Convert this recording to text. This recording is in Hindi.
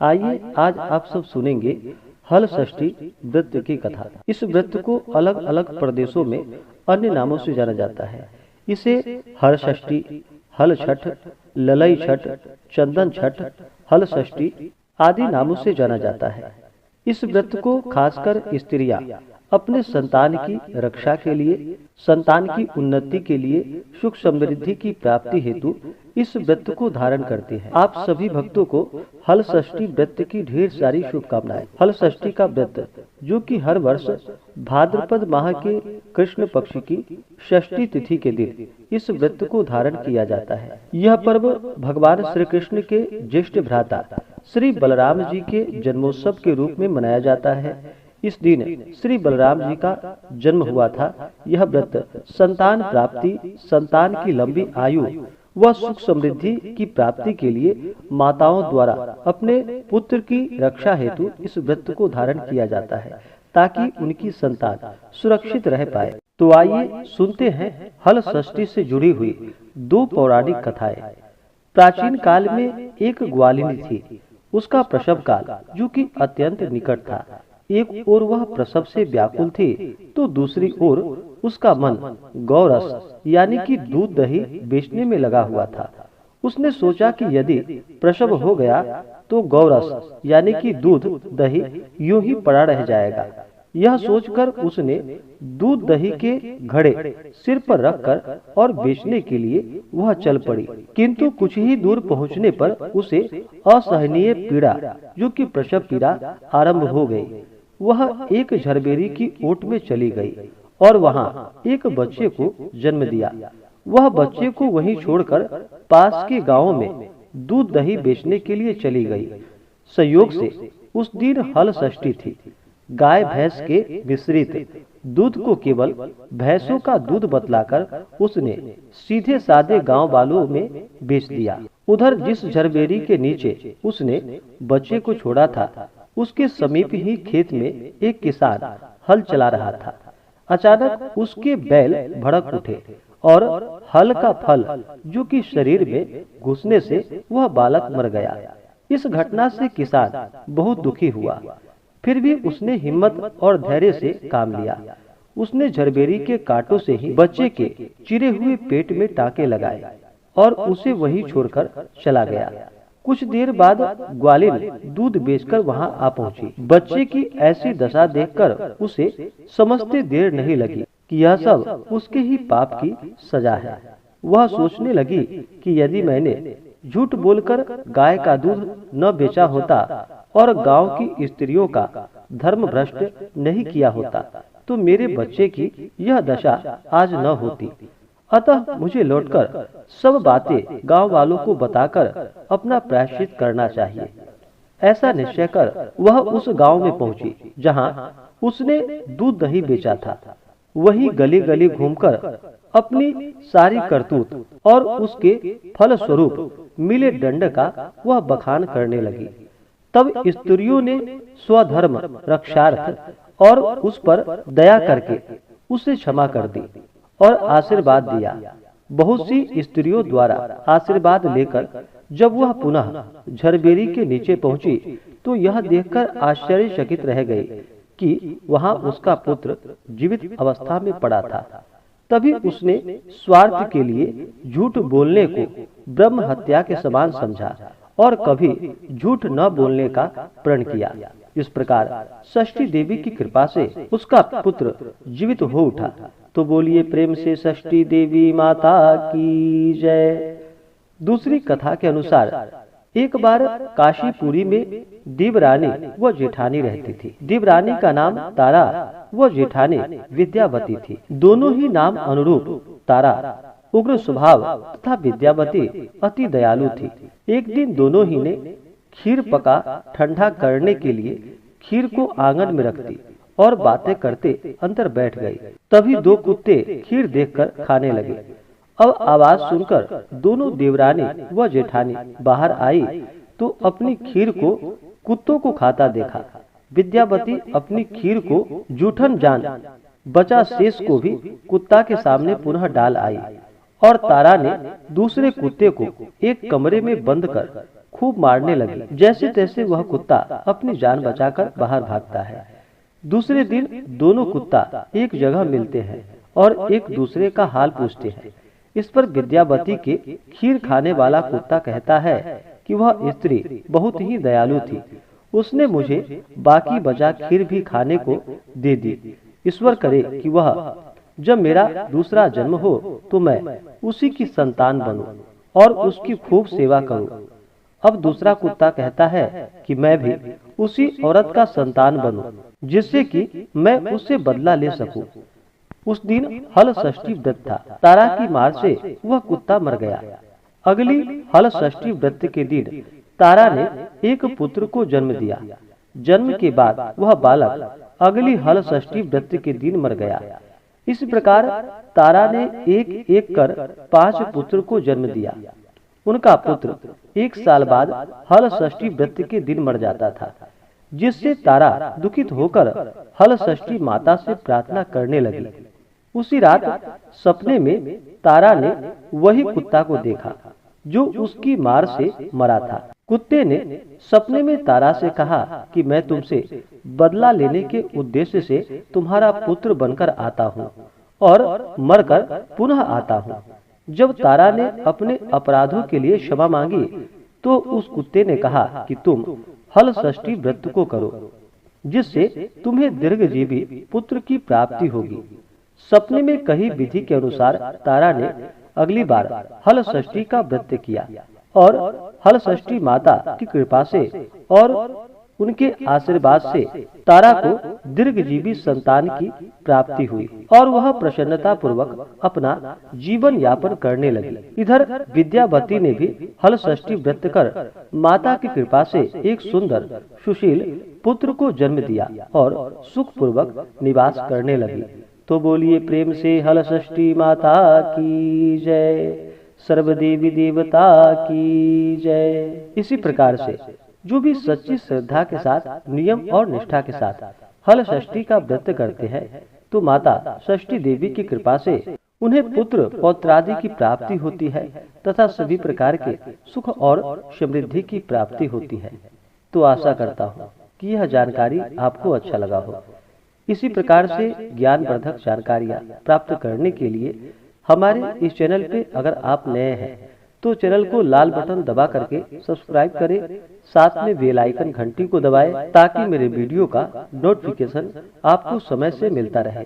आइए आज आप सब सुनेंगे हल षष्ठी व्रत की कथा। इस व्रत को अलग अलग प्रदेशों में अन्य नामों से जाना जाता है। इसे हर षष्ठी, हल छठ, ललई छठ, चंदन छठ, हल षष्ठी आदि नामों से जाना जाता है। इस व्रत को खासकर स्त्रियां अपने संतान की रक्षा के लिए, संतान की उन्नति के लिए, सुख समृद्धि की प्राप्ति हेतु इस व्रत को धारण करते हैं। आप सभी भक्तों को हल षष्ठी व्रत की ढेर सारी शुभकामनाएं। हल षष्ठी का व्रत, जो कि हर वर्ष भाद्रपद माह के कृष्ण पक्ष की षष्ठी तिथि के दिन इस व्रत को धारण किया जाता है। यह पर्व भगवान श्री कृष्ण के ज्येष्ठ भ्राता श्री बलराम जी के जन्मोत्सव के रूप में मनाया जाता है। इस दिन श्री बलराम जी का जन्म हुआ था। यह व्रत संतान प्राप्ति, संतान की लंबी आयु व सुख समृद्धि की प्राप्ति के लिए माताओं द्वारा अपने पुत्र की रक्षा हेतु इस व्रत को धारण किया जाता है, ताकि उनकी संतान सुरक्षित रह पाए। तो आइए सुनते हैं हल षष्ठी से जुड़ी हुई दो पौराणिक कथाएं। प्राचीन काल में एक ग्वालिनी थी। उसका प्रसव काल, जो कि अत्यंत निकट था, एक ओर वह प्रसव से व्याकुल थी, तो दूसरी ओर उसका मन गौरस यानी कि दूध दही बेचने में लगा हुआ था। उसने सोचा कि यदि प्रसव हो गया तो गौरस यानी कि दूध दही यूं ही पड़ा रह जाएगा। यह सोचकर उसने दूध दही के घड़े सिर पर रखकर और बेचने के लिए वह चल पड़ी। किंतु कुछ ही दूर पहुंचने पर उसे असहनीय पीड़ा, जो कि प्रसव पीड़ा, आरंभ हो गई। वह एक झरबेरी की ओट में चली गई और वहां एक बच्चे को जन्म दिया। वह बच्चे को वहीं छोड़कर पास के गांव में दूध दही बेचने के लिए चली गई। संयोग से उस दिन हल षष्ठी थी। गाय भैंस के मिश्रित दूध को केवल भैंसों का दूध बतलाकर उसने सीधे साधे गांव वालों में बेच दिया। उधर जिस झरबेरी के नीचे उसने बच्चे को छोड़ा था, उसके समीप ही खेत में एक किसान हल चला रहा था। अचानक उसके बैल भड़क उठे और हल का फल, जो कि शरीर में घुसने से वह बालक मर गया। इस घटना से किसान बहुत दुखी हुआ। फिर भी उसने हिम्मत और धैर्य से काम लिया। उसने झरबेरी के कांटों से ही बच्चे के चिरे हुए पेट में टाके लगाए और उसे वहीं छोड़कर चला गया। कुछ देर बाद ग्वालिन दूध बेचकर वहां आ पहुंची। बच्चे की ऐसी दशा देखकर उसे समझते देर नहीं लगी कि यह सब उसके ही पाप की सजा है। वह सोचने लगी कि यदि मैंने झूठ बोलकर गाय का दूध न बेचा होता और गांव की स्त्रियों का धर्म भ्रष्ट नहीं किया होता, तो मेरे बच्चे की यह दशा आज न होती। अतः मुझे लौटकर सब बातें गांव वालों को बताकर अपना प्रायश्चित करना चाहिए। ऐसा निश्चय कर वह उस गांव में पहुंची जहां उसने दूध दही बेचा था। वही गली गली घूमकर अपनी सारी करतूत और उसके फल स्वरूप मिले दंड का वह बखान करने लगी। तब स्त्रियों ने स्वधर्म रक्षार्थ और उस पर दया करके उसे क्षमा कर दी और आशीर्वाद दिया। बहुत सी स्त्रियों द्वारा आशीर्वाद लेकर जब वह पुनः झरबेरी के नीचे पहुंची, तो यह देखकर आश्चर्यचकित रह गई कि वहां उसका पुत्र जीवित अवस्था में पड़ा था। तभी उसने स्वार्थ के लिए झूठ बोलने को ब्रह्म हत्या के समान समझा और कभी झूठ न बोलने का प्रण किया। इस प्रकार षष्ठी देवी की कृपा से उसका पुत्र जीवित हो उठा। तो बोलिए प्रेम से षष्ठी देवी माता की जय। दूसरी कथा के अनुसार एक बार काशीपुरी में देवरानी व जेठानी रहती थी। देवरानी का नाम तारा व जेठानी विद्यावती थी। दोनों ही नाम अनुरूप तारा उग्र स्वभाव तथा विद्यावती अति दयालु थी। एक दिन दोनों ही ने खीर पका ठंडा करने के लिए खीर को आंगन में रख दी और बातें करते अंदर बैठ गई। तभी दो कुत्ते खीर देखकर खाने लगे। अब आवाज सुनकर दोनों देवरानी व जेठानी बाहर आई तो अपनी खीर को कुत्तों को खाता देखा। विद्यावती अपनी खीर को जूठन जान बचा शेष को भी कुत्ता के सामने पुनः डाल आई और तारा ने दूसरे कुत्ते को एक कमरे में बंद कर खूब मारने लगी। जैसे तैसे वह कुत्ता अपनी जान बचाकर बाहर भागता है। दूसरे दिन दोनों कुत्ता एक जगह मिलते हैं और एक दूसरे का हाल पूछते हैं। इस पर विद्यावती के खीर खाने वाला कुत्ता कहता है कि वह स्त्री बहुत ही दयालु थी, उसने मुझे बाकी बचा खीर भी खाने को दे दी। ईश्वर करे कि वह जब मेरा दूसरा जन्म हो तो मैं उसी की संतान बनूं और उसकी खूब सेवा करूं। अब दूसरा कुत्ता कहता है कि मैं भी उसी औरत का संतान बनूं, जिससे कि मैं उससे बदला ले सकूं। उस दिन हल षष्ठी व्रत था। तारा की मार से वह कुत्ता मर गया। अगली हल षष्ठी व्रत के दिन तारा ने एक पुत्र को जन्म दिया। जन्म के बाद वह बालक अगली हल षष्ठी व्रत के दिन मर गया। इस प्रकार तारा ने एक एक कर 5 पुत्र को जन्म दिया। उनका पुत्र 1 साल बाद हल षष्ठी व्रत के दिन मर जाता था, जिससे तारा दुखित होकर हल षष्ठी माता से प्रार्थना करने लगी। उसी रात सपने में तारा ने वही कुत्ता को देखा जो उसकी मार से मरा था। कुत्ते ने सपने में तारा से कहा कि मैं तुमसे बदला लेने के उद्देश्य से तुम्हारा पुत्र बनकर आता हूँ और मरकर पुनः आता हूँ। जब तारा ने अपने अपराधों के लिए क्षमा मांगी तो उस कुत्ते ने कहा कि तुम हल षष्ठी व्रत को करो, जिससे तुम्हें दीर्घजीवी पुत्र की प्राप्ति होगी। सपने में कही विधि के अनुसार तारा ने अगली बार हल षष्ठी का व्रत किया और हल षष्ठी माता की कृपा से और उनके आशीर्वाद से तारा को दीर्घजीवी संतान की प्राप्ति हुई और वह प्रसन्नता पूर्वक अपना जीवन यापन करने लगी। इधर विद्यावती ने भी हल षष्ठी व्रत कर माता की कृपा से एक सुंदर सुशील पुत्र को जन्म दिया और सुख पूर्वक निवास करने लगी। तो बोलिए प्रेम से हल षष्ठी माता की जय, सर्वदेवी देवता की जय। इसी प्रकार से जो भी सच्ची श्रद्धा के साथ नियम और निष्ठा के साथ हल षष्ठी का व्रत करते हैं तो माता षष्ठी देवी की कृपा से उन्हें पुत्र पौत्रादि की प्राप्ति होती है तथा सभी प्रकार के सुख और समृद्धि की प्राप्ति होती है। तो आशा करता हूँ कि यह जानकारी आपको अच्छा लगा हो। इसी प्रकार से ज्ञानवर्धक जानकारियाँ प्राप्त करने के लिए हमारे इस चैनल पे अगर आप नए हैं तो चैनल को लाल बटन दबा करके सब्सक्राइब करें, साथ में बेल आइकन घंटी को दबाएं ताकि मेरे वीडियो का नोटिफिकेशन आपको समय से मिलता रहे।